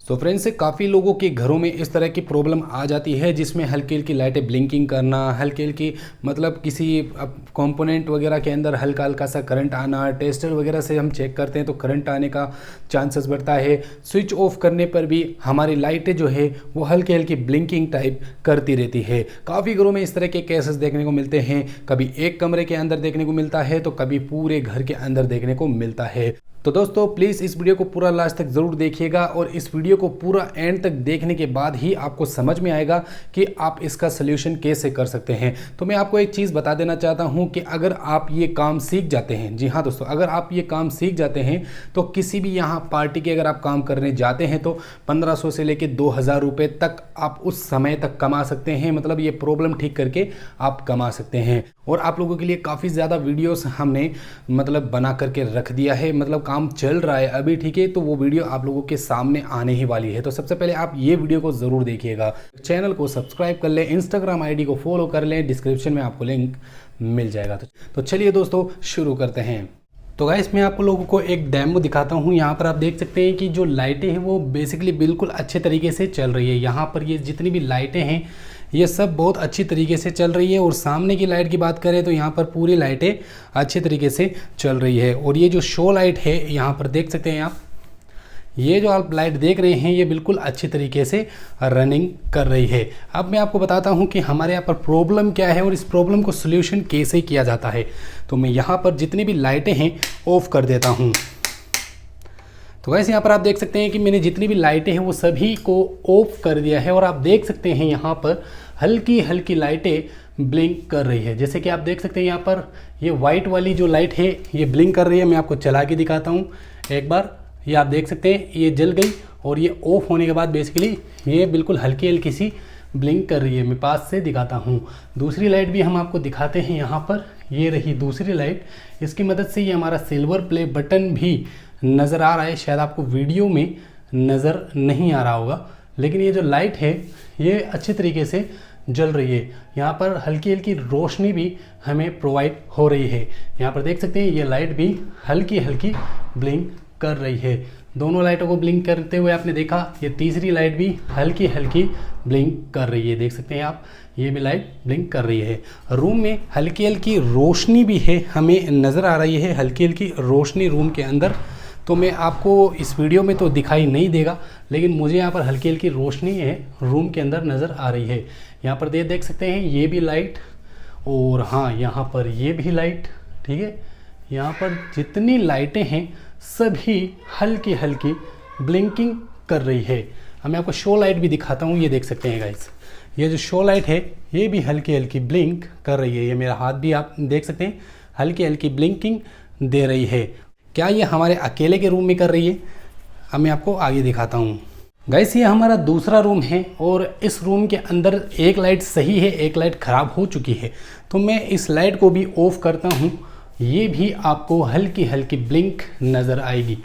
तो फ्रेंड्स काफ़ी लोगों के घरों में इस तरह की प्रॉब्लम आ जाती है जिसमें हल्की हल्की लाइटें ब्लिंकिंग करना, हल्की हल्की मतलब किसी कंपोनेंट वगैरह के अंदर हल्का हल्का सा करंट आना, टेस्टर वगैरह से हम चेक करते हैं तो करंट आने का चांसेस बढ़ता है। स्विच ऑफ करने पर भी हमारी लाइटें जो है वो हल्की हल्की ब्लिंकिंग टाइप करती रहती है। काफ़ी घरों में इस तरह के केसेस देखने को मिलते हैं, कभी एक कमरे के अंदर देखने को मिलता है तो कभी पूरे घर के अंदर देखने को मिलता है। तो दोस्तों प्लीज़ इस वीडियो को पूरा लास्ट तक ज़रूर देखिएगा और इस वीडियो को पूरा एंड तक देखने के बाद ही आपको समझ में आएगा कि आप इसका सलूशन कैसे कर सकते हैं। तो मैं आपको एक चीज़ बता देना चाहता हूं कि अगर आप ये काम सीख जाते हैं, जी हाँ दोस्तों, अगर आप ये काम सीख जाते हैं तो किसी भी यहाँ पार्टी के अगर आप काम करने जाते हैं तो 1500 से लेकर 2000 रुपये तक आप उस समय तक कमा सकते हैं। मतलब ये प्रॉब्लम ठीक करके आप कमा सकते हैं। और आप लोगों के लिए काफ़ी ज़्यादा वीडियोस हमने मतलब बना करके रख दिया है, मतलब काम चल रहा है अभी, ठीक है। तो वो वीडियो आप लोगों के सामने आने ही वाली है। तो सबसे पहले आप ये वीडियो को ज़रूर देखिएगा, चैनल को सब्सक्राइब कर लें, इंस्टाग्राम आईडी को फॉलो कर लें, डिस्क्रिप्शन में आपको लिंक मिल जाएगा। तो चलिए दोस्तों शुरू करते हैं। तो गाइस मैं आप लोगों को एक डेमो दिखाता हूँ। यहाँ पर आप देख सकते हैं कि जो लाइटें हैं वो बेसिकली बिल्कुल अच्छे तरीके से चल रही है। यहाँ पर ये जितनी भी लाइटें हैं ये सब बहुत अच्छी तरीके से चल रही है। और सामने की लाइट की बात करें तो यहाँ पर पूरी लाइटें अच्छे तरीके से चल रही है। और ये जो शो लाइट है यहाँ पर देख सकते हैं आप, ये जो आप लाइट देख रहे हैं ये बिल्कुल अच्छी तरीके से रनिंग कर रही है। अब मैं आपको बताता हूँ कि हमारे यहाँ पर प्रॉब्लम क्या है और इस प्रॉब्लम को सोल्यूशन कैसे किया जाता है। तो मैं यहाँ पर जितनी भी लाइटें हैं ऑफ कर देता हूँ। तो वैसे यहाँ पर आप देख सकते हैं कि मैंने जितनी भी लाइटें हैं वो सभी को ऑफ कर दिया है। और आप देख सकते हैं यहाँ पर हल्की हल्की लाइटें ब्लिंक कर रही है। जैसे कि आप देख सकते हैं यहाँ पर ये वाइट वाली जो लाइट है ये ब्लिंक कर रही है। मैं आपको चला के दिखाता हूँ एक बार। ये आप देख सकते हैं ये जल गई और ये ऑफ होने के बाद बेसिकली ये बिल्कुल हल्की हल्की सी ब्लिंक कर रही है। मैं पास से दिखाता हूँ। दूसरी लाइट भी हम आपको दिखाते हैं। यहाँ पर ये रही दूसरी लाइट। इसकी मदद से ये हमारा सिल्वर प्ले बटन भी नज़र आ रहा है। शायद आपको वीडियो में नज़र नहीं आ रहा होगा, लेकिन ये जो लाइट है ये अच्छे तरीके से जल रही है। यहाँ पर हल्की हल्की रोशनी भी हमें प्रोवाइड हो रही है। यहाँ पर देख सकते हैं ये लाइट भी हल्की हल्की ब्लिंक कर रही है। दोनों लाइटों को ब्लिंक करते हुए आपने देखा, ये तीसरी लाइट भी हल्की हल्की ब्लिंक कर रही है। देख सकते हैं आप, ये भी लाइट ब्लिंक कर रही है। रूम में हल्की हल्की रोशनी भी है, हमें नज़र आ रही है हल्की हल्की रोशनी रूम के अंदर। तो मैं आपको इस वीडियो में तो दिखाई नहीं देगा, लेकिन मुझे यहाँ पर हल्की हल्की रोशनी है रूम के अंदर नज़र आ रही है। यहाँ पर देख सकते हैं ये भी लाइट, और हाँ यहाँ पर ये भी लाइट, ठीक है। यहाँ पर जितनी लाइटें हैं सभी हल्की हल्की ब्लिंकिंग कर रही है। अब मैं आपको शो लाइट भी दिखाता हूँ। ये देख सकते हैं गाइस, ये जो शो लाइट है ये भी हल्की हल्की ब्लिंक कर रही है। ये मेरा हाथ भी आप देख सकते हैं हल्की हल्की ब्लिंकिंग दे रही है। क्या ये हमारे अकेले के रूम में कर रही है? अब मैं आपको आगे दिखाता हूँ। गाइस ये हमारा दूसरा रूम है और इस रूम के अंदर एक लाइट सही है, एक लाइट ख़राब हो चुकी है। तो मैं इस लाइट को भी ऑफ करता हूँ। ये भी आपको हल्की हल्की ब्लिंक नज़र आएगी।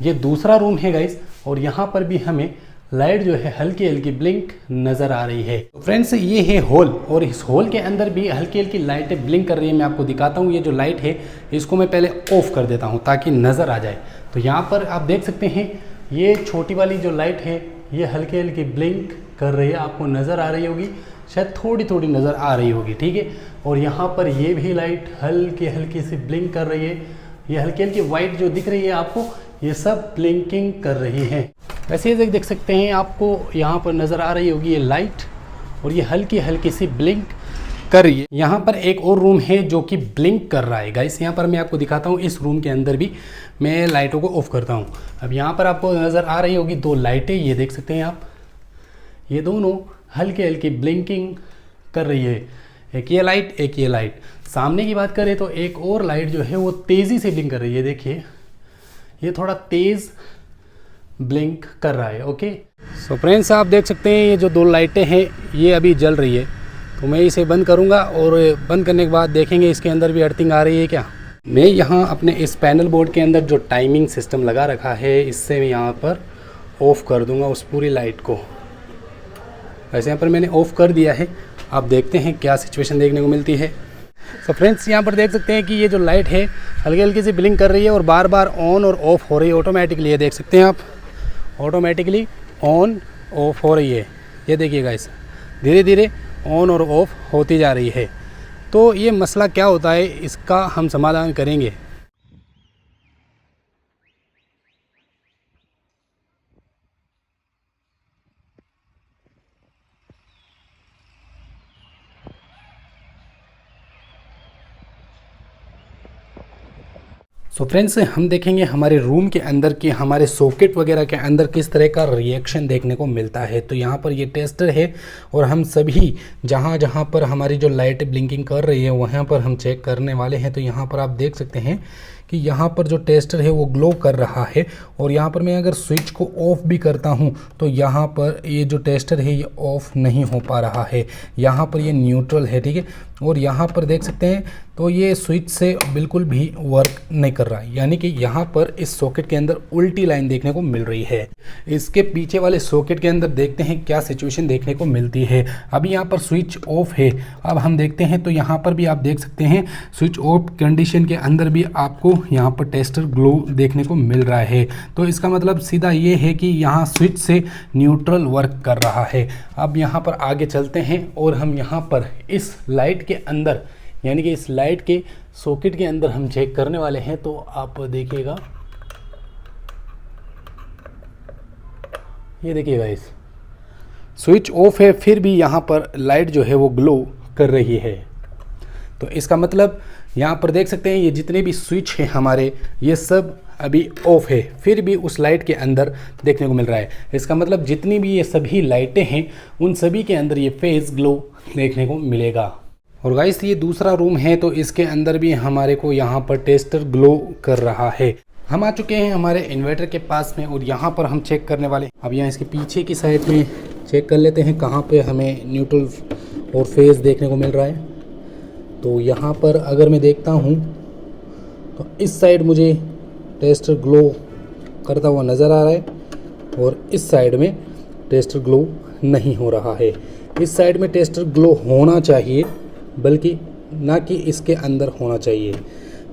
ये दूसरा रूम है गाइस, और यहाँ पर भी हमें लाइट जो है हल्की हल्की ब्लिंक नज़र आ रही है। फ्रेंड्स ये है हॉल, और इस हॉल के अंदर भी हल्की हल्की लाइटें ब्लिंक कर रही है। मैं आपको दिखाता हूँ। ये जो लाइट है इसको मैं पहले ऑफ कर देता हूँ ताकि नज़र आ जाए। तो यहाँ पर आप देख सकते हैं ये छोटी वाली जो लाइट है ये हल्की हल्की ब्लिंक कर रही है। आपको नज़र आ रही होगी, शायद थोड़ी थोड़ी नज़र आ रही होगी, ठीक है। और यहाँ पर ये भी लाइट हल्की हल्की सी ब्लिंक कर रही है। ये हल्की हल्की वाइट जो दिख रही है आपको, ये सब ब्लिंकिंग कर रही है। वैसे ये देख सकते हैं आपको यहाँ पर नज़र आ रही होगी ये लाइट, और ये हल्की हल्की सी ब्लिंक कर रही है। यहाँ पर एक और रूम है जो कि ब्लिंक कर रहा है गाइस। यहाँ पर मैं आपको दिखाता हूँ। इस रूम के अंदर भी मैं लाइटों को ऑफ करता हूँ। अब यहाँ पर आपको नज़र आ रही होगी दो लाइटें, ये देख सकते हैं आप, ये दोनों हल्की हल्की ब्लिंकिंग कर रही है। एक ये लाइट, एक ये लाइट। सामने की बात करें तो एक और लाइट जो है वो तेज़ी से ब्लिंक कर रही है। देखिए ये थोड़ा तेज़ ब्लिंक कर रहा है। ओके सो फ्रेंड्स आप देख सकते हैं ये जो दो लाइटें हैं ये अभी जल रही है। तो मैं इसे बंद करूंगा और बंद करने के बाद देखेंगे इसके अंदर भी अर्थिंग आ रही है क्या। मैं यहाँ अपने इस पैनल बोर्ड के अंदर जो टाइमिंग सिस्टम लगा रखा है इससे मैं यहाँ पर ऑफ़ कर दूँगा उस पूरी लाइट को। वैसे यहाँ पर मैंने ऑफ़ कर दिया है। आप देखते हैं क्या सिचुएशन देखने को मिलती है। तो फ्रेंड्स यहाँ पर देख सकते हैं कि ये जो लाइट है हल्की हल्की सी ब्लिंक कर रही है और बार बार ऑन और ऑफ़ हो रही है ऑटोमेटिकली। ये देख सकते हैं आप, ऑटोमेटिकली ऑन ऑफ हो रही है। ये देखिए गाइस, धीरे धीरे ऑन और ऑफ होती जा रही है। तो ये मसला क्या होता है, इसका हम समाधान करेंगे। सो फ्रेंड्स, हम देखेंगे हमारे रूम के अंदर के हमारे सॉकेट वगैरह के अंदर किस तरह का रिएक्शन देखने को मिलता है। तो यहाँ पर ये टेस्टर है और हम सभी जहाँ जहाँ पर हमारी जो लाइट ब्लिंकिंग कर रही है वहाँ पर हम चेक करने वाले हैं। तो यहाँ पर आप देख सकते हैं कि यहाँ पर जो टेस्टर है वो ग्लो कर रहा है और यहाँ पर मैं अगर स्विच को ऑफ भी करता हूँ तो यहाँ पर ये जो टेस्टर है ये ऑफ नहीं हो पा रहा है। यहाँ पर ये न्यूट्रल है, ठीक है। और यहाँ पर देख सकते हैं तो ये स्विच से बिल्कुल भी वर्क नहीं कर रहा है, यानी कि यहाँ पर इस सॉकेट के अंदर उल्टी लाइन देखने को मिल रही है। इसके पीछे वाले सॉकेट के अंदर देखते हैं क्या सिचुएशन देखने को मिलती है। अभी यहाँ पर स्विच ऑफ है। अब हम देखते हैं तो यहाँ पर भी आप देख सकते हैं स्विच ऑफ कंडीशन के अंदर भी आपको यहाँ पर टेस्टर ग्लो देखने को मिल रहा है। तो इसका मतलब सीधा ये है कि यहाँ स्विच से न्यूट्रल वर्क कर रहा है। अब यहाँ पर आगे चलते हैं और हम यहाँ पर इस लाइट के अंदर, यानी कि इस लाइट के सॉकेट के अंदर हम चेक करने वाले हैं। तो आप देखिएगा, ये देखिएगा, इस स्विच ऑफ है फिर भी यहाँ पर लाइट जो है वो ग्लो कर रही है। तो इसका मतलब यहाँ पर देख सकते हैं ये जितने भी स्विच हैं हमारे, ये सब अभी ऑफ है, फिर भी उस लाइट के अंदर देखने को मिल रहा है। इसका मतलब जितनी भी ये सभी लाइटें हैं उन सभी के अंदर ये फेस ग्लो देखने को मिलेगा। और गाइस, ये दूसरा रूम है तो इसके अंदर भी हमारे को यहाँ पर टेस्टर ग्लो कर रहा है। हम आ चुके हैं हमारे इन्वर्टर के पास में और यहाँ पर हम चेक करने वाले। अब यहाँ इसके पीछे की साइड में चेक कर लेते हैं कहाँ पे हमें न्यूट्रल और फेस देखने को मिल रहा है। तो यहाँ पर अगर मैं देखता हूँ तो इस साइड मुझे टेस्टर ग्लो करता हुआ नज़र आ रहा है और इस साइड में टेस्टर ग्लो नहीं हो रहा है। इस साइड में टेस्टर ग्लो होना चाहिए, बल्कि ना कि इसके अंदर होना चाहिए।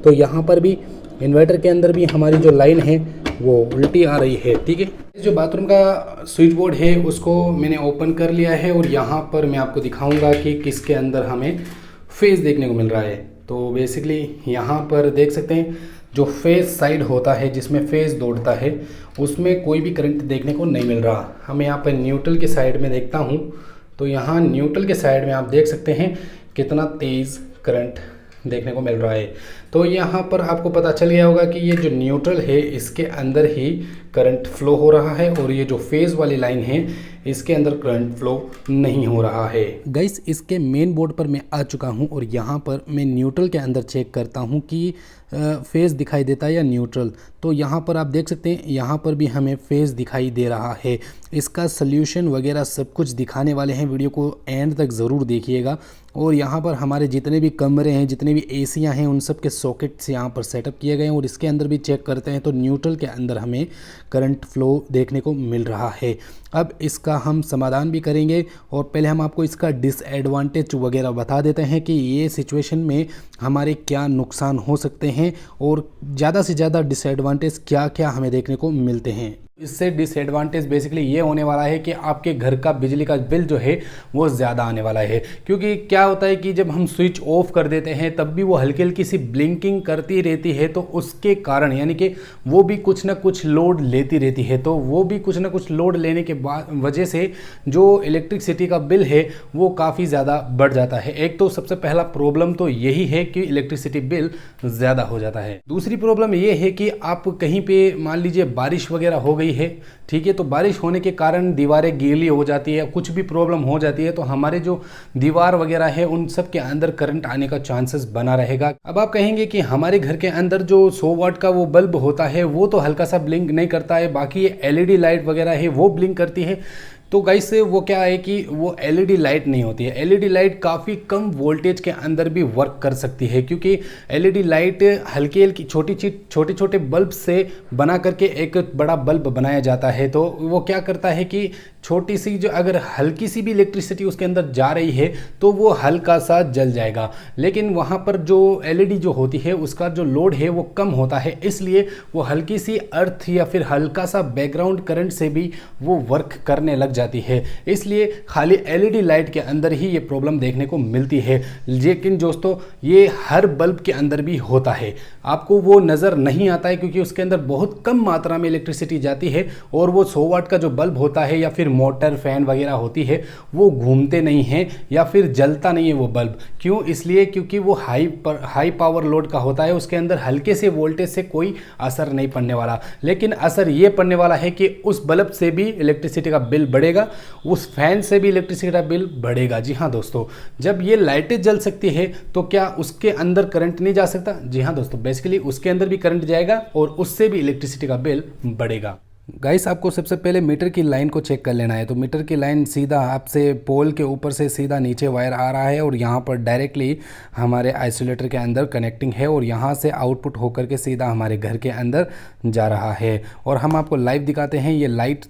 तो यहाँ पर भी इन्वर्टर के अंदर भी हमारी जो लाइन है वो उल्टी आ रही है, ठीक है। जो बाथरूम का स्विच बोर्ड है उसको मैंने ओपन कर लिया है और यहाँ पर मैं आपको दिखाऊंगा कि किसके अंदर हमें फेस देखने को मिल रहा है। तो बेसिकली यहाँ पर देख सकते हैं जो फेस साइड होता है जिसमें फेस दौड़ता है उसमें कोई भी करंट देखने को नहीं मिल रहा। हम यहाँ पर न्यूट्रल के साइड में देखता हूँ तो यहाँ न्यूट्रल के साइड में आप देख सकते हैं कितना तेज़ करंट देखने को मिल रहा है। तो यहाँ पर आपको पता चल गया होगा कि ये जो न्यूट्रल है इसके अंदर ही करंट फ्लो हो रहा है और ये जो फेज़ वाली लाइन है इसके अंदर करंट फ्लो नहीं हो रहा है। गाइस, इसके मेन बोर्ड पर मैं आ चुका हूँ और यहाँ पर मैं न्यूट्रल के अंदर चेक करता हूँ कि फेज़ दिखाई देता है या न्यूट्रल। तो यहाँ पर आप देख सकते हैं यहाँ पर भी हमें फेज़ दिखाई दे रहा है। इसका सल्यूशन वगैरह सब कुछ दिखाने वाले हैं, वीडियो को एंड तक ज़रूर देखिएगा। और यहाँ पर हमारे जितने भी कमरे हैं, जितने भी एसियाँ हैं, उन सब के सॉकेट्स यहाँ पर सेटअप किए गए हैं और इसके अंदर भी चेक करते हैं तो न्यूट्रल के अंदर हमें करंट फ्लो देखने को मिल रहा है। अब इसका हम समाधान भी करेंगे और पहले हम आपको इसका डिसएडवांटेज वगैरह बता देते हैं कि ये सिचुएशन में हमारे क्या नुकसान हो सकते हैं और ज़्यादा से ज़्यादा डिसएडवांटेज क्या क्या हमें देखने को मिलते हैं। इससे डिसएडवांटेज बेसिकली ये होने वाला है कि आपके घर का बिजली का बिल जो है वो ज़्यादा आने वाला है। क्योंकि क्या होता है कि जब हम स्विच ऑफ कर देते हैं तब भी वो हल्की हल्की सी ब्लिंकिंग करती रहती है, तो उसके कारण यानी कि वो भी कुछ ना कुछ लोड लेती रहती है। तो वो भी कुछ ना कुछ लोड लेने के वजह से जो इलेक्ट्रिसिटी का बिल है वो काफ़ी ज़्यादा बढ़ जाता है। एक तो सबसे पहला प्रॉब्लम तो यही है कि इलेक्ट्रिसिटी बिल ज़्यादा हो जाता है। दूसरी प्रॉब्लम ये है कि आप कहीं पे मान लीजिए बारिश वगैरह हो गई है, ठीक है, तो बारिश होने के कारण दीवारें गीली हो जाती है, कुछ भी प्रॉब्लम हो जाती है तो हमारे जो दीवार वगैरह है उन सब के अंदर करंट आने का चांसेस बना रहेगा। अब आप कहेंगे कि हमारे घर के अंदर जो 100 वाट का वो बल्ब होता है वो तो हल्का सा ब्लिंक नहीं करता है, बाकी ये एलईडी लाइट वगैरह है वो ब्लिंक करती है। तो गाइस वो क्या है कि वो एलईडी लाइट नहीं होती है। एलईडी लाइट काफ़ी कम वोल्टेज के अंदर भी वर्क कर सकती है, क्योंकि एलईडी लाइट हल्की हल्की छोटे छोटे बल्ब से बना करके एक बड़ा बल्ब बनाया जाता है। तो वो क्या करता है कि छोटी सी जो अगर हल्की सी भी इलेक्ट्रिसिटी उसके अंदर जा रही है तो वो हल्का सा जल जाएगा। लेकिन वहाँ पर जो एलईडी जो होती है उसका जो लोड है वो कम होता है, इसलिए वो हल्की सी अर्थ या फिर हल्का सा बैकग्राउंड करंट से भी वो वर्क करने लग जाती है। इसलिए खाली एलईडी लाइट के अंदर ही ये प्रॉब्लम देखने को मिलती है। लेकिन दोस्तों ये हर बल्ब के अंदर भी होता है, आपको वो नज़र नहीं आता है क्योंकि उसके अंदर बहुत कम मात्रा में इलेक्ट्रिसिटी जाती है और वो 100 वाट का जो बल्ब होता है या फिर मोटर फैन वगैरह होती है वो घूमते नहीं हैं या फिर जलता नहीं है वो बल्ब। क्यों? इसलिए क्योंकि वो हाई पावर लोड का होता है, उसके अंदर हल्के से वोल्टेज से कोई असर नहीं पड़ने वाला। लेकिन असर ये पड़ने वाला है कि उस बल्ब से भी इलेक्ट्रिसिटी का बिल बढ़ेगा, उस फैन से भी इलेक्ट्रिसिटी का बिल बढ़ेगा। जी हाँ दोस्तों, जब ये लाइटें जल सकती है तो क्या उसके अंदर करंट नहीं जा सकता? जी हाँ दोस्तों, बेसिकली उसके अंदर भी करंट जाएगा और उससे भी इलेक्ट्रिसिटी का बिल बढ़ेगा। गाइस आपको सबसे पहले मीटर की लाइन को चेक कर लेना है। तो मीटर की लाइन सीधा आपसे पोल के ऊपर से सीधा नीचे वायर आ रहा है और यहाँ पर डायरेक्टली हमारे आइसोलेटर के अंदर कनेक्टिंग है और यहाँ से आउटपुट होकर के सीधा हमारे घर के अंदर जा रहा है। और हम आपको लाइव दिखाते हैं, ये लाइट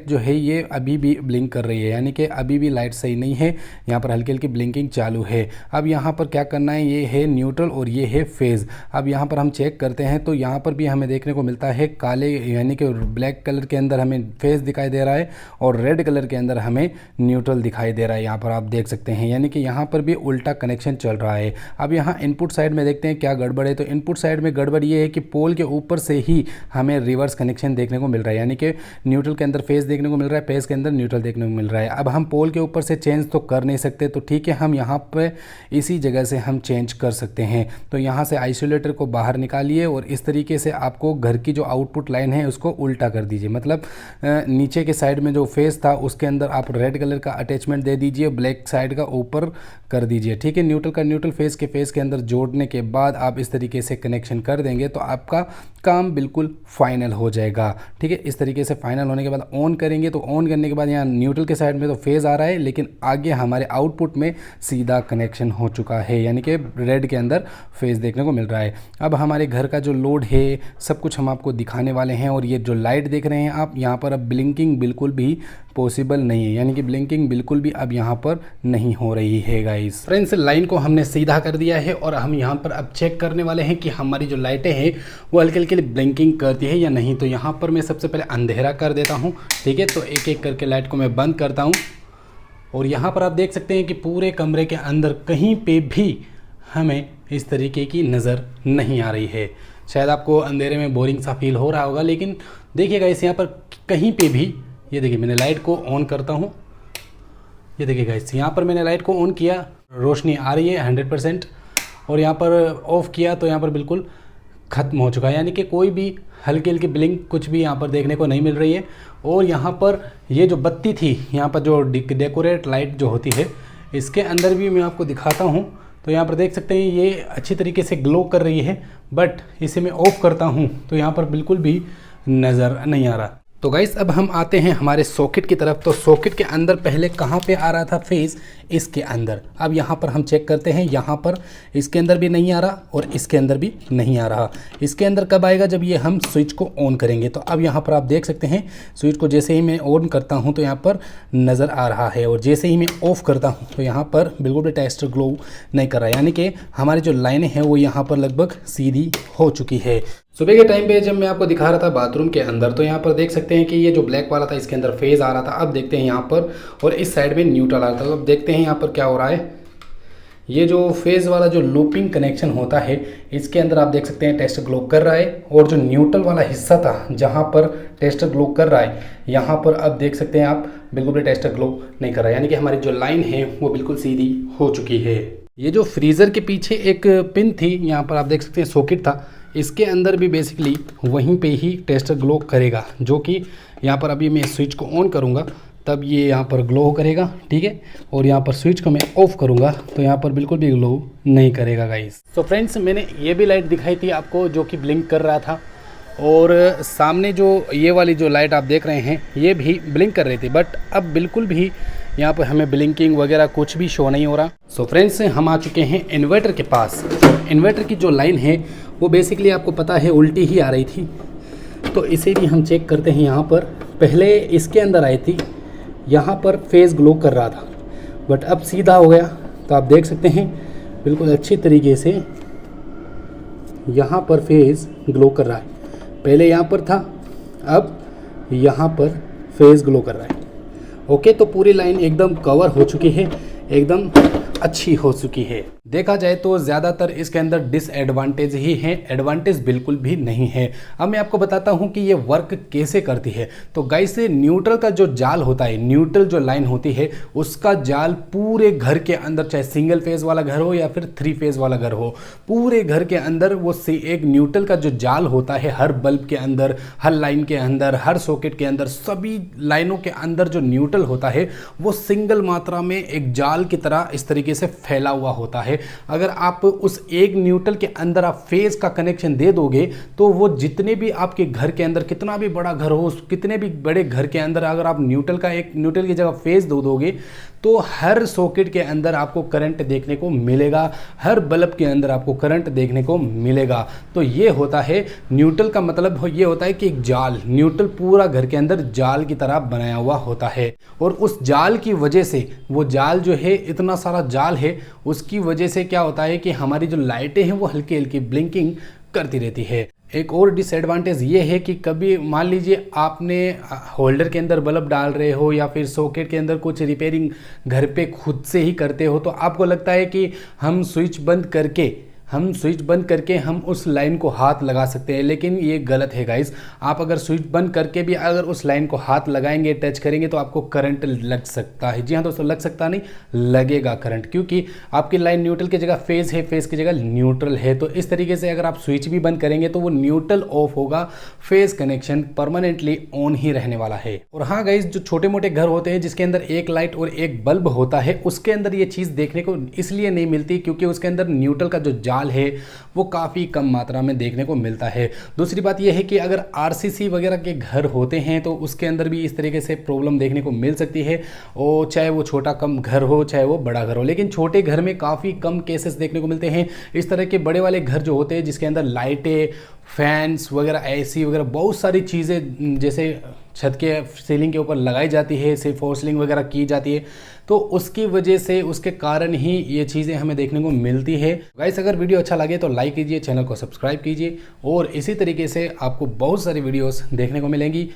जो है ये अभी भी ब्लिंक कर रही है, यानी कि अभी भी लाइट सही नहीं है, यहाँ पर हल्की हल्की ब्लिंकिंग चालू है। अब यहाँ पर क्या करना है, ये है न्यूट्रल और ये है फेज़। अब यहाँ पर हम चेक करते हैं तो यहाँ पर भी हमें देखने को मिलता है काले यानी कि ब्लैक कलर के अंदर हमें फेस दिखाई दे रहा है और रेड कलर के अंदर हमें न्यूट्रल दिखाई दे रहा है। यहाँ पर आप देख सकते हैं, यानी कि यहाँ पर भी उल्टा कनेक्शन चल रहा है। अब यहाँ इनपुट साइड में देखते हैं क्या गड़बड़ है। तो इनपुट साइड में गड़बड़ ये है कि पोल के ऊपर से ही हमें रिवर्स कनेक्शन देखने को मिल रहा है, यानी कि न्यूट्रल के अंदर फेस देखने को मिल रहा है, फेस के अंदर न्यूट्रल देखने को मिल रहा है। अब हम पोल के ऊपर से चेंज तो कर नहीं सकते, तो ठीक है हम यहाँ पे इसी जगह से हम चेंज कर सकते हैं। तो यहाँ से आइसोलेटर को बाहर निकालिए और इस तरीके से आपको घर की जो आउटपुट लाइन है उसको उल्टा कर दीजिए। मतलब नीचे के साइड में जो फेस था उसके अंदर आप रेड कलर का अटैचमेंट दे दीजिए, ब्लैक साइड का ऊपर कर दीजिए। ठीक है, न्यूट्रल का न्यूट्रल फेस के अंदर जोड़ने के बाद आप इस तरीके से कनेक्शन कर देंगे तो आपका काम बिल्कुल फाइनल हो जाएगा। ठीक है, इस तरीके से फाइनल होने के बाद ऑन करेंगे तो ऑन करने के बाद यहाँ न्यूट्रल के साइड में तो फेज़ आ रहा है, लेकिन आगे हमारे आउटपुट में सीधा कनेक्शन हो चुका है, यानी कि रेड के अंदर फेज़ देखने को मिल रहा है। अब हमारे घर का जो लोड है सब कुछ हम आपको दिखाने वाले हैं और ये जो लाइट देख रहे हैं आप यहाँ पर, अब ब्लिंकिंग बिल्कुल भी पॉसिबल नहीं है, यानी कि ब्लिंकिंग बिल्कुल भी अब यहाँ पर नहीं हो रही है गाइस। फ्रेंड्स, लाइन को हमने सीधा कर दिया है और हम यहाँ पर अब चेक करने वाले हैं कि हमारी जो लाइटें हैं वो हल्की हल्की ब्लिंकिंग करती है या नहीं। तो यहाँ पर मैं सबसे पहले अंधेरा कर देता हूँ। ठीक है, तो एक एक करके लाइट को मैं बंद करता हूँ और यहाँ पर आप देख सकते हैं कि पूरे कमरे के अंदर कहीं पे भी हमें इस तरीके की नज़र नहीं आ रही है। शायद आपको अंधेरे में बोरिंग सा फील हो रहा होगा, लेकिन देखिएगा इस यहाँ पर कहीं पे भी, ये देखिए मैंने लाइट को ऑन करता हूँ, ये देखिएगा इस यहाँ पर मैंने लाइट को ऑन किया, रोशनी आ रही है 100% और यहाँ पर ऑफ़ किया तो यहाँ पर बिल्कुल ख़त्म हो चुका है, यानी कि कोई भी हल्की हल्की ब्लिंक कुछ भी यहाँ पर देखने को नहीं मिल रही है। और यहाँ पर ये जो बत्ती थी, यहाँ पर जो डेकोरेट लाइट जो होती है, इसके अंदर भी मैं आपको दिखाता हूँ। तो यहाँ पर देख सकते हैं ये अच्छी तरीके से ग्लो कर रही है, बट इसे मैं ऑफ़ करता हूँ तो यहाँ पर बिल्कुल भी नज़र नहीं आ रहा। तो गाइस अब हम आते हैं हमारे सॉकेट की तरफ। तो सॉकेट के अंदर पहले कहाँ पे आ रहा था फेज़, इसके अंदर। अब यहाँ पर हम चेक करते हैं, यहाँ पर इसके अंदर भी नहीं आ रहा और इसके अंदर भी नहीं आ रहा। इसके अंदर कब आएगा, जब ये हम स्विच को ऑन करेंगे। तो अब यहाँ पर आप देख सकते हैं स्विच को जैसे ही मैं ऑन करता हूँ तो यहाँ पर नज़र आ रहा है और जैसे ही मैं ऑफ़ करता हूँ तो यहाँ पर बिल्कुल भी टेस्टर ग्लो नहीं कर रहा है, यानी कि हमारी जो लाइनें हैं वो यहाँ पर लगभग सीधी हो चुकी है। सुबह के टाइम पे जब मैं आपको दिखा रहा था बाथरूम के अंदर, तो यहाँ पर देख सकते हैं कि ये जो ब्लैक वाला था इसके अंदर फेज़ आ रहा था। अब देखते हैं यहाँ पर, और इस साइड में न्यूट्रल आ रहा था। तो अब देखते हैं यहाँ पर क्या हो रहा है। ये जो फेज़ वाला जो लूपिंग कनेक्शन होता है इसके अंदर आप देख सकते हैं टेस्टर ग्लो कर रहा है, और जो न्यूट्रल वाला हिस्सा था जहाँ पर टेस्टर ग्लो कर रहा है, यहाँ पर अब देख सकते हैं आप बिल्कुल भी टेस्टर ग्लो नहीं कर रहा है, यानी कि हमारी जो लाइन है वो बिल्कुल सीधी हो चुकी है। ये जो फ्रीज़र के पीछे एक पिन थी, यहाँ पर आप देख सकते हैं सॉकेट था, इसके अंदर भी बेसिकली वहीं पे ही टेस्टर ग्लो करेगा, जो कि यहाँ पर अभी मैं स्विच को ऑन करूँगा तब ये यहाँ पर ग्लो करेगा। ठीक है, और यहाँ पर स्विच को मैं ऑफ़ करूँगा तो यहाँ पर बिल्कुल भी ग्लो नहीं करेगा गाइस। तो फ्रेंड्स, मैंने ये भी लाइट दिखाई थी आपको जो कि ब्लिंक कर रहा था, और सामने जो ये वाली जो लाइट आप देख रहे हैं ये भी ब्लिंक कर रही थी, बट अब बिल्कुल भी यहाँ पर हमें ब्लिंकिंग वगैरह कुछ भी शो नहीं हो रहा। सो फ्रेंड्स, हम आ चुके हैं इन्वर्टर के पास। इन्वर्टर की जो लाइन है वो बेसिकली आपको पता है उल्टी ही आ रही थी, तो इसे भी हम चेक करते हैं। यहाँ पर पहले इसके अंदर आई थी, यहाँ पर फेस ग्लो कर रहा था, बट अब सीधा हो गया। तो आप देख सकते हैं बिल्कुल अच्छी तरीके से यहाँ पर फेस ग्लो कर रहा है। पहले यहाँ पर था, अब यहाँ पर फेस ग्लो कर रहा है। ओके, तो पूरी लाइन एकदम कवर हो चुकी है, एकदम अच्छी हो चुकी है। देखा जाए तो ज़्यादातर इसके अंदर डिसएडवांटेज ही हैं, एडवांटेज बिल्कुल भी नहीं है। अब मैं आपको बताता हूं कि ये वर्क कैसे करती है। तो गाइस, न्यूट्रल का जो जाल होता है, न्यूट्रल जो लाइन होती है, उसका जाल पूरे घर के अंदर, चाहे सिंगल फेज वाला घर हो या फिर 3 फेज वाला घर हो, पूरे घर के अंदर वो एक न्यूट्रल का जो जाल होता है, हर बल्ब के अंदर, हर लाइन के अंदर, हर सॉकेट के अंदर, सभी लाइनों के अंदर जो न्यूट्रल होता है वो सिंगल मात्रा में एक जाल की तरह इस तरीके से फैला हुआ होता है। अगर आप उस एक न्यूट्रल के अंदर आप फेज का कनेक्शन दे दोगे तो वो जितने भी आपके घर के अंदर, कितना भी बड़ा घर हो, कितने भी बड़े घर के अंदर अगर आप न्यूट्रल की जगह फेज दे दोगे तो हर सॉकेट के अंदर आपको करंट देखने को मिलेगा, हर बल्ब के अंदर आपको करंट देखने को मिलेगा। तो ये होता है न्यूट्रल का मतलब, ये होता है कि एक जाल, न्यूट्रल पूरा घर के अंदर जाल की तरह बनाया हुआ होता है। और उस जाल की वजह से, वो जाल जो है, इतना सारा जाल है, उसकी वजह से क्या होता है कि हमारी जो लाइटें हैं वो हल्की हल्की ब्लिंकिंग करती रहती है। एक और डिसएडवांटेज ये है कि कभी मान लीजिए आपने होल्डर के अंदर बल्ब डाल रहे हो या फिर सॉकेट के अंदर कुछ रिपेयरिंग घर पे खुद से ही करते हो, तो आपको लगता है कि हम स्विच बंद करके हम उस लाइन को हाथ लगा सकते हैं, लेकिन ये गलत है गाइस। आप अगर स्विच बंद करके भी अगर उस लाइन को हाथ लगाएंगे, टच करेंगे, तो आपको करंट लग सकता है। जी हाँ दोस्तों, लग सकता नहीं, लगेगा करंट, क्योंकि आपकी लाइन न्यूट्रल की जगह फेज है, फेज की जगह न्यूट्रल है। तो इस तरीके से अगर आप स्विच भी बंद करेंगे तो वो न्यूट्रल ऑफ होगा, फेज कनेक्शन परमानेंटली ऑन ही रहने वाला है। और हाँ गाइस, जो छोटे मोटे घर होते हैं जिसके अंदर एक लाइट और एक बल्ब होता है, उसके अंदर ये चीज़ देखने को इसलिए नहीं मिलती क्योंकि उसके अंदर न्यूट्रल का जो जाल है वो काफ़ी कम मात्रा में देखने को मिलता है। दूसरी बात यह है कि अगर आरसीसी वगैरह के घर होते हैं तो उसके अंदर भी इस तरीके से प्रॉब्लम देखने को मिल सकती है, और चाहे वो छोटा कम घर हो चाहे वो बड़ा घर हो। लेकिन छोटे घर में काफ़ी कम केसेस देखने को मिलते हैं। इस तरह के बड़े वाले घर जो होते हैं जिसके अंदर लाइटें, फैंस वगैरह, एसी वगैरह, बहुत सारी चीज़ें जैसे छत के सीलिंग के ऊपर लगाई जाती है, सिर्फ फॉर सीलिंग वगैरह की जाती है, तो उसकी वजह से, उसके कारण ही ये चीज़ें हमें देखने को मिलती है। गाइस, अगर वीडियो अच्छा लगे तो लाइक कीजिए, चैनल को सब्सक्राइब कीजिए, और इसी तरीके से आपको बहुत सारी वीडियोस देखने को मिलेंगी।